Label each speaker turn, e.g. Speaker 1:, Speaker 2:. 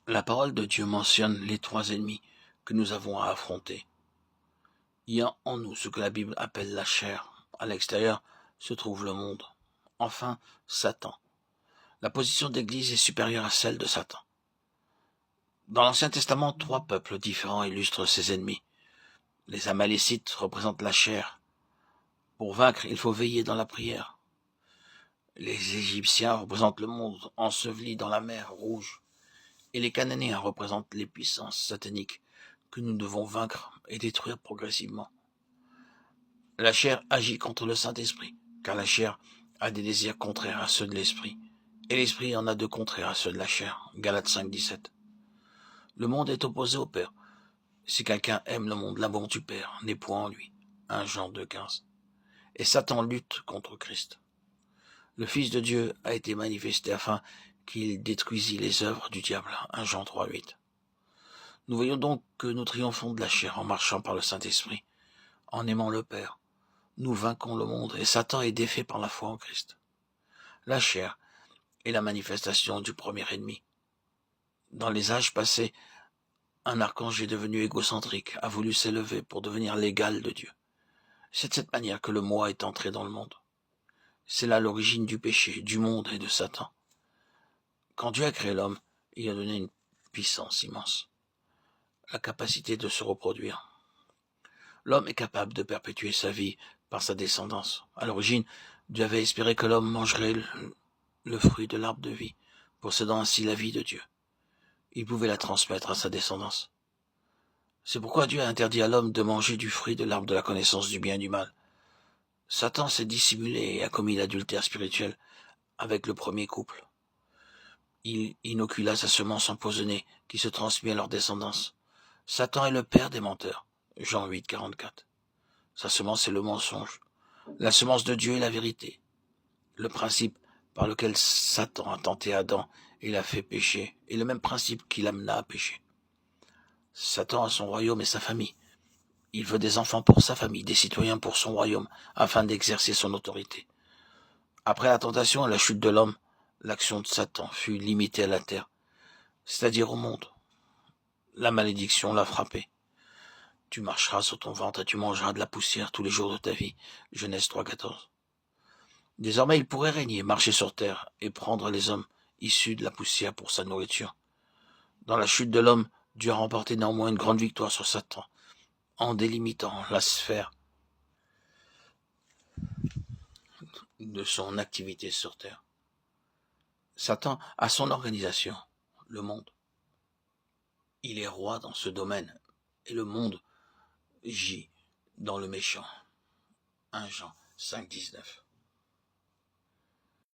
Speaker 1: La parole de Dieu mentionne les trois ennemis que nous avons à affronter. Il y a en nous ce que la Bible appelle la chair. À l'extérieur se trouve le monde. Enfin, Satan. La position d'Église est supérieure à celle de Satan. Dans l'Ancien Testament, trois peuples différents illustrent ses ennemis. Les Amalécites représentent la chair. Pour vaincre, il faut veiller dans la prière. Les Égyptiens représentent le monde enseveli dans la mer Rouge. Et les Cananéens représentent les puissances sataniques que nous devons vaincre et détruire progressivement. La chair agit contre le Saint-Esprit, car la chair a des désirs contraires à ceux de l'Esprit, et l'Esprit en a de contraires à ceux de la chair. Galates 5, 17. Le monde est opposé au Père. Si quelqu'un aime le monde, l'amour du Père n'est point en lui. 1 Jean 2, 15. Et Satan lutte contre Christ. Le Fils de Dieu a été manifesté afin qu'il détruisît les œuvres du diable. 1 Jean 3, 8. Nous voyons donc que nous triomphons de la chair en marchant par le Saint-Esprit, en aimant le Père. Nous vainquons le monde et Satan est défait par la foi en Christ. La chair est la manifestation du premier ennemi. Dans les âges passés, un archange est devenu égocentrique, a voulu s'élever pour devenir l'égal de Dieu. C'est de cette manière que le moi est entré dans le monde. C'est là l'origine du péché, du monde et de Satan. Quand Dieu a créé l'homme, il a donné une puissance immense, la capacité de se reproduire. L'homme est capable de perpétuer sa vie par sa descendance. À l'origine, Dieu avait espéré que l'homme mangerait le fruit de l'arbre de vie, possédant ainsi la vie de Dieu. Il pouvait la transmettre à sa descendance. C'est pourquoi Dieu a interdit à l'homme de manger du fruit de l'arbre de la connaissance du bien et du mal. Satan s'est dissimulé et a commis l'adultère spirituel avec le premier couple. Il inocula sa semence empoisonnée qui se transmet à leur descendance. Satan est le père des menteurs. Jean 8, 44. Sa semence est le mensonge. La semence de Dieu est la vérité. Le principe par lequel Satan a tenté Adam et l'a fait pécher est le même principe qui l'amena à pécher. Satan a son royaume et sa famille. Il veut des enfants pour sa famille, des citoyens pour son royaume, afin d'exercer son autorité. Après la tentation et la chute de l'homme, l'action de Satan fut limitée à la terre, c'est-à-dire au monde. La malédiction l'a frappé. Tu marcheras sur ton ventre et tu mangeras de la poussière tous les jours de ta vie. Genèse 3, 14. Désormais, il pourrait régner, marcher sur terre et prendre les hommes issus de la poussière pour sa nourriture. Dans la chute de l'homme, Dieu a remporté néanmoins une grande victoire sur Satan, en délimitant la sphère de son activité sur terre. Satan a son organisation, le monde. Il est roi dans ce domaine, et le monde gît dans le méchant. 1 Jean 5, 19.